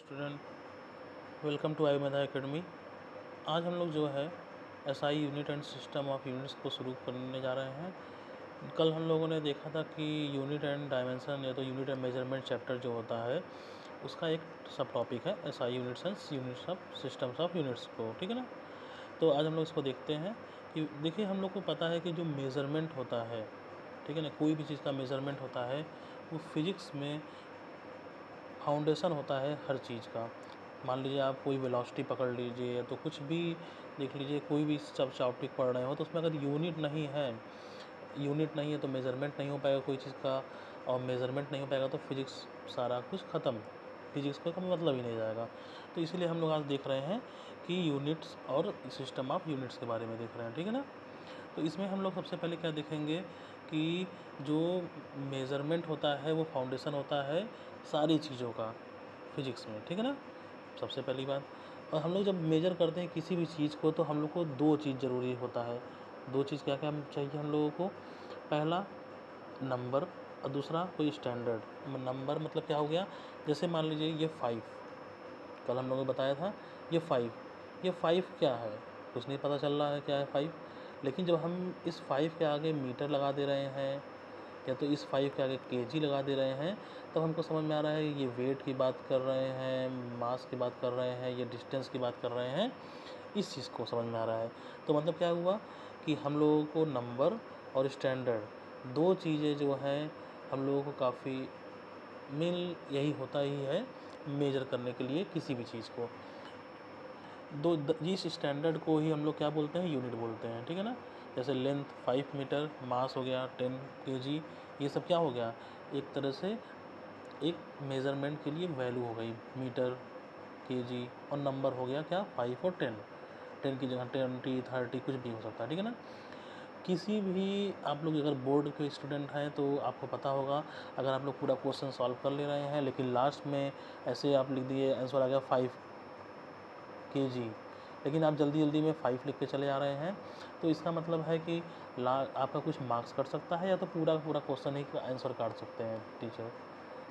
Student, welcome to I Medha Academy. आज हम लोग जो है SI unit and system of units को शुरू करने जा रहे हैं। कल हम लोगों ने देखा था कि यूनिट एंड डायमेंशन या तो यूनिट एंड मेजरमेंट चैप्टर जो होता है उसका एक सब टॉपिक है SI units and units of systems of units को, ठीक है ना। तो आज हम लोग इसको देखते हैं कि देखिए, हम लोग को पता है कि जो मेज़रमेंट होता है, ठीक है ना, कोई भी चीज़ का मेज़रमेंट होता है वो फिज़िक्स में फाउंडेशन होता है हर चीज़ का। मान लीजिए आप कोई वेलोसिटी पकड़ लीजिए, तो कुछ भी देख लीजिए, कोई भी सब टॉपिक पढ़ रहे हो तो उसमें अगर यूनिट नहीं है तो मेज़रमेंट नहीं हो पाएगा कोई चीज़ का, और मेज़रमेंट नहीं हो पाएगा तो फिज़िक्स सारा कुछ ख़त्म, फिज़िक्स को कभी मतलब ही नहीं जाएगा। तो इसीलिए हम लोग आज देख रहे हैं कि यूनिट्स और सिस्टम ऑफ यूनिट्स के बारे में देख रहे हैं, ठीक है ना। तो इसमें हम लोग सबसे पहले क्या देखेंगे कि जो मेज़रमेंट होता है वो फाउंडेशन होता है सारी चीज़ों का फिज़िक्स में, ठीक है ना, सबसे पहली बात। और हम लोग जब मेजर करते हैं किसी भी चीज़ को तो हम लोग को दो चीज़ ज़रूरी होता है। दो चीज़ क्या क्या चाहिए हम लोगों को? पहला नंबर और दूसरा कोई स्टैंडर्ड। नंबर मतलब क्या हो गया, जैसे मान लीजिए ये 5, कल हम लोगों ने बताया था ये 5 क्या है, कुछ नहीं पता चल रहा है क्या है 5। लेकिन जब हम इस 5 के आगे मीटर लगा दे रहे हैं या तो इस 5 के आगे केजी लगा दे रहे हैं, तब हमको समझ में आ रहा है ये वेट की बात कर रहे हैं, मास की बात कर रहे हैं, ये डिस्टेंस की बात कर रहे हैं, इस चीज़ को समझ में आ रहा है। तो मतलब क्या हुआ कि हम लोगों को नंबर और स्टैंडर्ड दो चीज़ें जो हैं हम लोगों को काफ़ी मेन यही होता ही है मेजर करने के लिए किसी भी चीज़ को। इस स्टैंडर्ड को ही हम लोग क्या बोलते हैं? यूनिट बोलते हैं, ठीक है ना। जैसे लेंथ 5 मीटर, मास हो गया 10 केजी, ये सब क्या हो गया, एक तरह से एक मेज़रमेंट के लिए वैल्यू हो गई, मीटर, केजी, और नंबर हो गया क्या, 5 और 10। 10 की जगह 20, 30 कुछ भी हो सकता है, ठीक है ना। किसी भी आप लोग अगर बोर्ड के स्टूडेंट हैं तो आपको पता होगा, अगर आप लोग पूरा क्वेश्चन सॉल्व कर ले रहे हैं लेकिन लास्ट में ऐसे आप लिख दिए आंसर आ गया 5 केजी, लेकिन आप जल्दी जल्दी में 5 लिख के चले आ रहे हैं, तो इसका मतलब है कि आपका कुछ मार्क्स कट सकता है या तो पूरा पूरा क्वेश्चन ही का आंसर काट सकते हैं टीचर।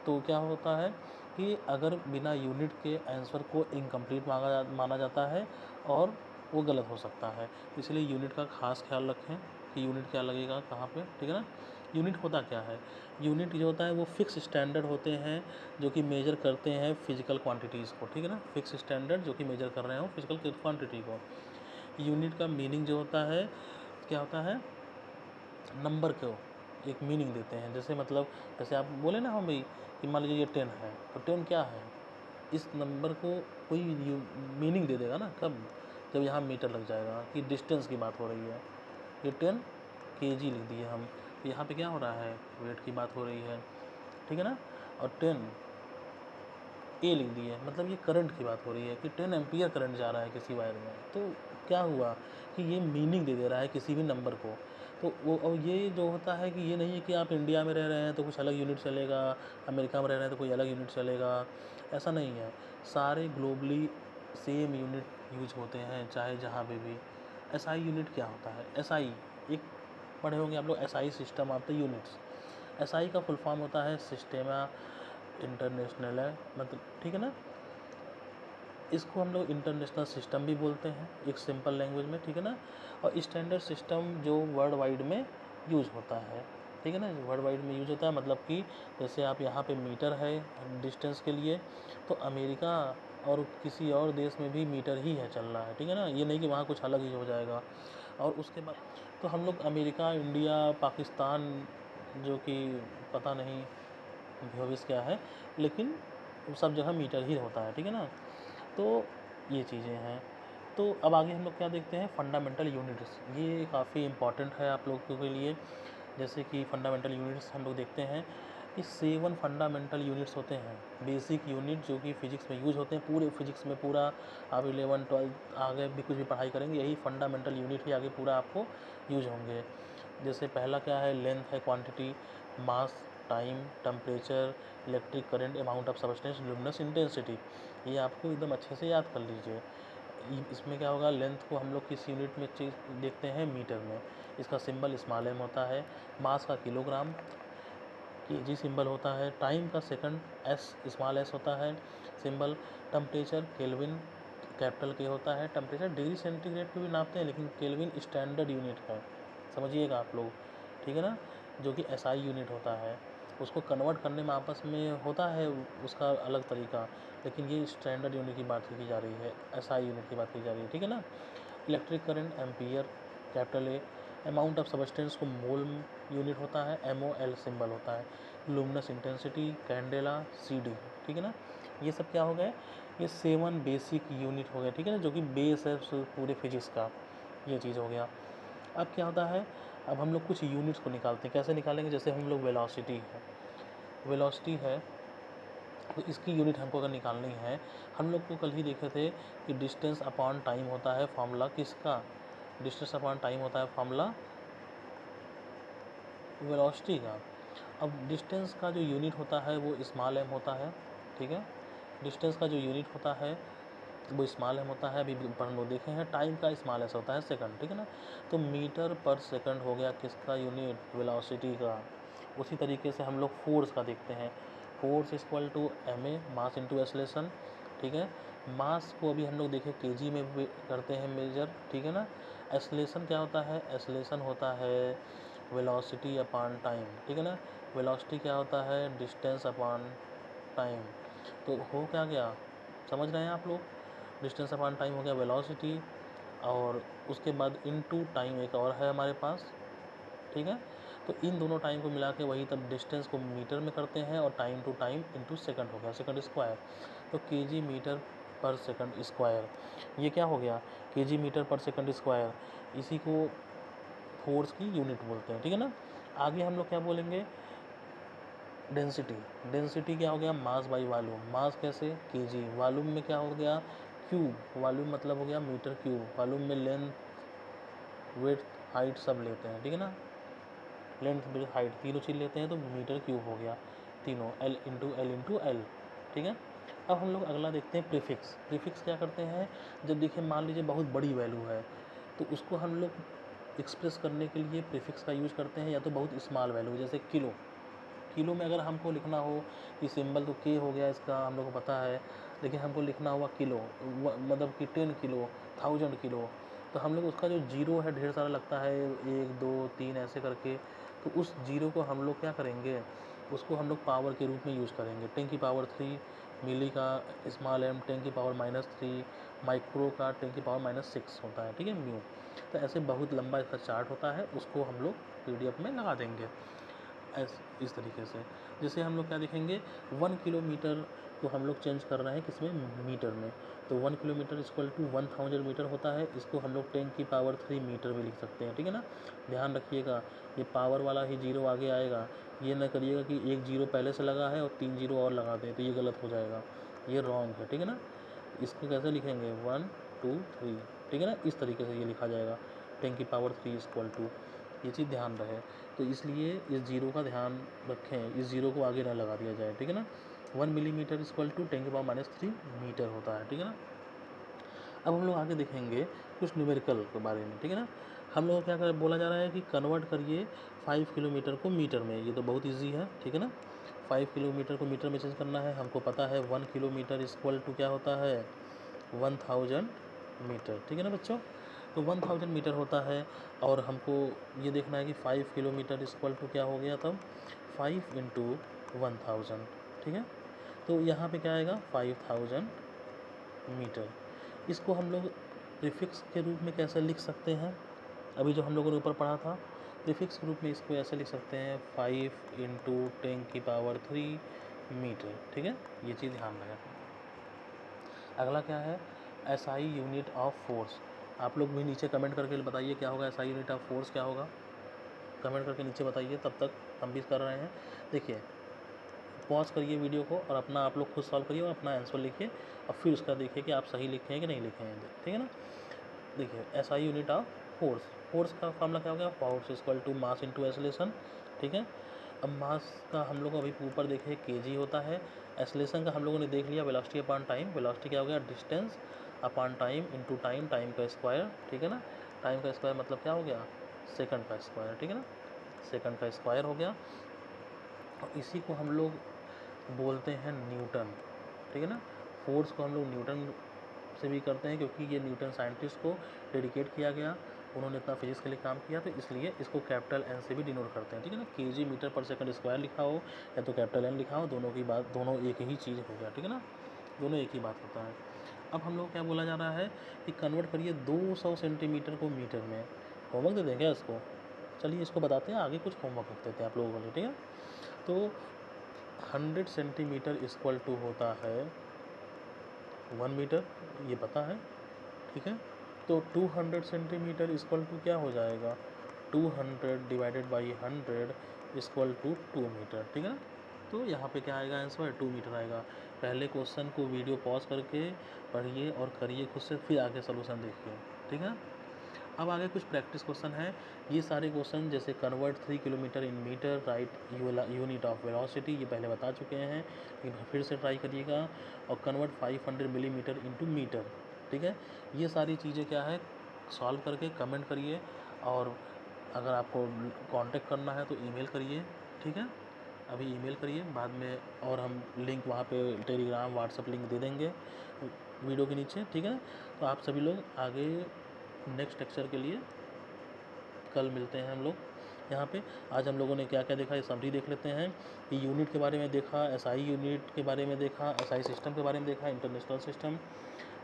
तो क्या होता है कि अगर बिना यूनिट के आंसर को इनकम्प्लीट माना जाता है और वो गलत हो सकता है। इसलिए यूनिट का खास ख्याल रखें कि यूनिट क्या लगेगा कहाँ पे, ठीक है ना। यूनिट होता क्या है? यूनिट जो होता है वो फिक्स स्टैंडर्ड होते हैं जो कि मेजर करते हैं फिजिकल क्वांटिटीज़ को, ठीक है ना। फिक्स स्टैंडर्ड जो कि मेजर कर रहे हो फिजिकल क्वांटिटी को। यूनिट का मीनिंग जो होता है क्या होता है, नंबर को एक मीनिंग देते हैं। जैसे मतलब जैसे आप बोले ना, हाँ भाई, कि मान लीजिए ये 10 है, तो 10 क्या है, इस नंबर को कोई मीनिंग दे देगा ना, कब, जब यहाँ मीटर लग जाएगा कि डिस्टेंस की बात हो रही है। ये 10 केजी लिख दिए हम, तो यहाँ पे क्या हो रहा है, वेट की बात हो रही है, ठीक है ना। और 10 ए लिख दिए, मतलब ये करंट की बात हो रही है कि 10 एम्पियर करंट जा रहा है किसी वायर में। तो क्या हुआ कि ये मीनिंग दे दे रहा है किसी भी नंबर को। तो वो, और ये जो होता है कि ये नहीं है कि आप इंडिया में रह रहे हैं तो कुछ अलग यूनिट चलेगा, अमेरिका में रह रहे हैं तो कोई अलग यूनिट चलेगा, ऐसा नहीं है। सारे ग्लोबली सेम यूनिट यूज होते हैं चाहे जहाँ पे भी। एसआई यूनिट क्या होता है? एसआई एक पढ़े होंगे आप लोग, SI system of the units. SI का फुल फॉर्म होता है सिस्टेमा इंटरनेशनल है, मतलब, ठीक है ना। इसको हम लोग इंटरनेशनल सिस्टम भी बोलते हैं एक सिंपल लैंग्वेज में, ठीक है ना। और स्टैंडर्ड सिस्टम जो वर्ल्ड वाइड में यूज होता है, ठीक है ना, वर्ल्ड वाइड में यूज होता है। मतलब कि जैसे आप यहाँ पे मीटर है डिस्टेंस के लिए, तो अमेरिका और किसी और देश में भी मीटर ही है चल रहा है, ठीक है ना। ये नहीं कि वहाँ कुछ अलग ही हो जाएगा। और उसके बाद तो हम लोग अमेरिका, इंडिया, पाकिस्तान, जो कि पता नहीं भविष्य क्या है, लेकिन सब जगह मीटर ही होता है, ठीक है ना। तो ये चीज़ें हैं। तो अब आगे हम लोग क्या देखते हैं, फंडामेंटल यूनिट्स। ये काफ़ी इम्पॉर्टेंट है आप लोगों के लिए। जैसे कि फंडामेंटल यूनिट्स हम लोग देखते हैं कि 7 फंडामेंटल यूनिट्स होते हैं, बेसिक यूनिट जो कि फिजिक्स में यूज होते हैं। पूरे फिजिक्स में पूरा आप 11 12 आगे भी कुछ भी पढ़ाई करेंगे, यही फंडामेंटल यूनिट ही आगे पूरा आपको यूज होंगे। जैसे पहला क्या है, लेंथ है quantity, mass, time, temperature, electric current, amount of substance, luminous intensity. ये आपको एकदम अच्छे से याद कर लीजिए। इसमें क्या होगा, लेंथ को हम लोग किस यूनिट में चीज देखते हैं, मीटर में। इसका सिंबल स्मॉल एम होता है। मास का किलोग्राम, केजी सिंबल होता है। टाइम का सेकंड, एस स्मॉल एस होता है। सिंबल टेम्परेचर केल्विन कैपिटल के होता है, टेम्परेचर डिग्री सेंटीग्रेड पे भी नापते हैं लेकिन केल्विन स्टैंडर्ड यूनिट है, समझिएगा आप लोग, ठीक है ना, जो कि एसआई यूनिट होता है। उसको कन्वर्ट करने में आपस में होता है उसका अलग तरीका, लेकिन ये स्टैंडर्ड यूनिट की बात की जा रही है, एसआई यूनिट की बात की जा रही है, ठीक है ना। Electric current ampere capital A, amount of substance को मोल यूनिट होता है, MOL सिंबल होता है। लुमिनस इंटेंसिटी कैंडेला CD, ठीक है ना। ये सब क्या हो गए, ये 7 बेसिक यूनिट हो गए, ठीक है ना, जो कि बेस है पूरे फिजिक्स का, ये चीज़ हो गया। अब क्या होता है, अब हम लोग कुछ यूनिट्स को निकालते हैं, कैसे निकालेंगे, जैसे हम लोग वेलोसिटी है तो इसकी यूनिट हमको अगर निकालनी है, हम लोग को कल ही देखे थे कि डिस्टेंस अपॉन टाइम होता है फॉर्मूला किसका, डिस्टेंस अपॉन टाइम होता है फॉर्मूला वेलोसिटी का। अब डिस्टेंस का जो यूनिट होता है वो स्मॉल m होता है, ठीक है, डिस्टेंस का जो यूनिट होता है वो स्मॉल m होता है, अभी ऊपर हम लोग देखे हैं। टाइम का स्मॉल s होता है सेकंड, ठीक है ना। तो मीटर पर सेकंड हो गया किसका यूनिट, वेलोसिटी का। उसी तरीके से हम लोग फोर्स का देखते हैं, force equal to ma mass into acceleration, ठीक है। मास को अभी हम लोग देखें केजी में करते हैं मेजर, ठीक है ना। एक्सेलरेशन क्या होता है, एक्सेलरेशन होता है वेलोसिटी अपॉन टाइम, ठीक है ना। वेलोसिटी क्या होता है, डिस्टेंस अपॉन टाइम। तो हो क्या गया, समझ रहे हैं आप लोग, डिस्टेंस अपॉन टाइम हो गया वेलोसिटी, और उसके बाद इनटू टाइम एक और है हमारे पास, ठीक है। तो इन दोनों टाइम को मिला के वही तब डिस्टेंस को मीटर में करते हैं, और time to time into second हो गया, सेकंड स्क्वायर। तो kg metre per second square, ये क्या हो गया, kg metre per second square, इसी को फोर्स की यूनिट बोलते हैं, ठीक है ना। आगे हम लोग क्या बोलेंगे, डेंसिटी, डेंसिटी क्या हो गया, मास बाई वॉल्यूम, मास कैसे केजी, वॉल्यूम में क्या हो गया क्यूब, वॉल्यूम मतलब हो गया मीटर क्यूब, वॉल्यूम में लेंथ विड्थ हाइट सब लेते हैं, ठीक है ना, लेंथ विड्थ हाइट तीनों चीज़ लेते हैं तो मीटर क्यूब हो गया तीनों, L इंटू एल, ठीक है। अब हम लोग अगला देखते हैं प्रीफिक्स। प्रीफिक्स क्या करते हैं, जब देखिए मान लीजिए बहुत बड़ी वैल्यू है तो उसको हम लोग एक्सप्रेस करने के लिए प्रीफिक्स का यूज़ करते हैं, या तो बहुत स्मॉल वैल्यू जैसे किलो, किलो में अगर हमको लिखना हो कि सिंबल तो के हो गया इसका हम लोग को पता है, लेकिन हमको लिखना हुआ किलो, मतलब कि 10 किलो, 1000 किलो, तो हम लोग उसका जो जीरो है ढेर सारा लगता है, 1 2 3 ऐसे करके, तो उस जीरो को हम लोग क्या करेंगे, उसको हम लोग पावर के रूप में यूज़ करेंगे। 10 की पावर 3 मिली का स्मॉल m, 10 की पावर -3 माइक्रो का 10 की पावर -6 होता है, ठीक है, म्यू। तो ऐसे बहुत लंबा इसका चार्ट होता है, उसको हम लोग PDF में लगा देंगे इस तरीके से। जैसे हम लोग क्या देखेंगे, 1 किलोमीटर को हम लोग चेंज कर रहे हैं किसमें, मीटर में, तो 1 किलोमीटर इक्वल टू 1000 मीटर होता है, इसको हम लोग 10 की पावर 3 मीटर में लिख सकते हैं, ठीक है ना। ध्यान रखिएगा ये पावर वाला ही जीरो आगे आएगा, ये ना करिएगा कि एक जीरो पहले से लगा है और 3 जीरो और लगा दें, तो ये गलत हो जाएगा, ये रॉन्ग है, ठीक है ना। इसको कैसे लिखेंगे 1 2 3, ठीक है ना, इस तरीके से ये लिखा जाएगा 10 की पावर 3 इक्वल टू, ये चीज़ ध्यान रहे। तो इसलिए इस जीरो का ध्यान रखें, इस जीरो को आगे ना लगा दिया जाए, ठीक है ना। 1 मिलीमीटर इक्वल टू 10 की पावर -3 मीटर होता है, ठीक है ना। अब हम लोग आगे देखेंगे कुछ न्यूमेरिकल के बारे में, ठीक है ना। हम लोग क्या कर बोला जा रहा है कि कन्वर्ट करिए 5 किलोमीटर को मीटर में, ये तो बहुत ईजी है, ठीक है ना। 5 किलोमीटर को मीटर में चेंज करना है, हमको पता है 1 किलोमीटर इक्वल टू क्या होता है 1000 मीटर, ठीक है ना बच्चों। तो 1000 मीटर होता है, और हमको ये देखना है कि 5 किलोमीटर इक्वल टू क्या हो गया तब 5 इंटू 1000, ठीक है। तो यहाँ पे क्या आएगा 5000 मीटर। इसको हम लोग प्रीफिक्स के रूप में कैसे लिख सकते हैं, अभी जो हम लोगों ने ऊपर पढ़ा था प्रीफिक्स के रूप में इसको ऐसे लिख सकते हैं 5 इंटू 10 की पावर 3 मीटर, ठीक है, ये चीज़ ध्यान रखें। अगला क्या है एसआई यूनिट ऑफ फोर्स। आप लोग भी नीचे कमेंट करके बताइए क्या होगा एसआई यूनिट ऑफ फोर्स क्या होगा, कमेंट करके नीचे बताइए, तब तक हम भी कर रहे हैं। देखिए पॉज करिए वीडियो को और अपना आप लोग खुद सॉल्व करिए और अपना आंसर लिखिए, और फिर उसका देखिए कि आप सही लिखे हैं कि नहीं लिखे हैं, ठीक है ना। देखिए SI unit of force, force का फॉर्मूला क्या हो गया, force equal to mass into acceleration, ठीक है। अब मास का हम लोग अभी ऊपर देखे केजी होता है, एक्सेलरेशन का हम लोगों ने देख लिया वेलोसिटी अपॉन टाइम, वेलोसिटी क्या हो गया distance upon time into time, time का स्क्वायर, ठीक है ना। टाइम का स्क्वायर मतलब क्या हो गया सेकंड का स्क्वायर, ठीक है ना, सेकंड का स्क्वायर हो गया। और इसी को हम लोग बोलते हैं न्यूटन, ठीक है ना। फोर्स को हम लोग न्यूटन से भी करते हैं, क्योंकि ये न्यूटन साइंटिस्ट को डेडिकेट किया गया, उन्होंने इतना फिजिक्स के लिए काम किया, तो इसलिए इसको कैपिटल एन से भी डिनोट करते हैं, ठीक है ना। KG metre per second square लिखा हो या तो कैपिटल एन लिखा हो, दोनों की बात, दोनों एक ही चीज़ हो गया, ठीक है ना, दोनों एक ही बात होता है। अब हम लोग क्या बोला जा रहा है कि कन्वर्ट करिए 200 सेंटीमीटर को मीटर में। होमवर्क दे दें क्या इसको? चलिए इसको बताते हैं, आगे कुछ होमवर्क रख देते हैं आप लोगों के लिए, ठीक है। तो 100 सेंटीमीटर इक्वल टू होता है 1 मीटर, ये पता है, ठीक है। तो 200 सेंटीमीटर इक्वल टू क्या हो जाएगा, 200 divided by 100 equal to 2 metre, ठीक है ना। तो यहाँ पे क्या आएगा आंसर, 2 मीटर आएगा। पहले क्वेश्चन को वीडियो पॉज करके पढ़िए और करिए खुद से, फिर आगे सोल्यूशन देखिए, ठीक है। अब आगे कुछ प्रैक्टिस क्वेश्चन है। ये सारे क्वेश्चन जैसे convert 3 kilometre in metre, right unit of velocity, ये पहले बता चुके हैं, लेकिन फिर से ट्राई करिएगा। और कन्वर्ट 500 मिलीमीटर इनटू मीटर, ठीक है। ये सारी चीज़ें क्या है, सॉल्व करके कमेंट करिए, और अगर आपको कांटेक्ट करना है तो ईमेल करिए, ठीक है। अभी ईमेल करिए, बाद में और हम लिंक वहाँ पे टेलीग्राम व्हाट्सएप लिंक दे देंगे वीडियो के नीचे, ठीक है। तो आप सभी लोग आगे नेक्स्ट लेक्चर के लिए कल मिलते हैं हम लोग यहाँ पे। आज हम लोगों ने क्या क्या देखा, ये समरी देख लेते हैं। कि यूनिट के बारे में देखा, एसआई यूनिट के बारे में देखा, एसआई सिस्टम के बारे में देखा, इंटरनेशनल सिस्टम।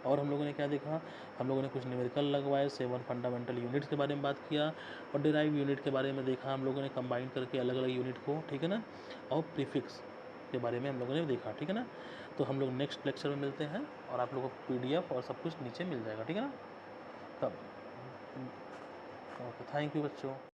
और हम लोगों ने क्या देखा, हम लोगों ने कुछ न्यूमेरिकल लगवाए, 7 फंडामेंटल यूनिट्स के बारे में बात किया, और डिराइव यूनिट के बारे में देखा हम लोगों ने, कंबाइन करके अलग अलग यूनिट को, ठीक है ना। और प्रीफिक्स के बारे में हम लोगों ने देखा, ठीक है ना। तो हम लोग नेक्स्ट लेक्चर में मिलते हैं, और आप लोगों को पीडीएफ और सब कुछ नीचे मिल जाएगा, ठीक है ना। तब ओके, थैंक यू बच्चों।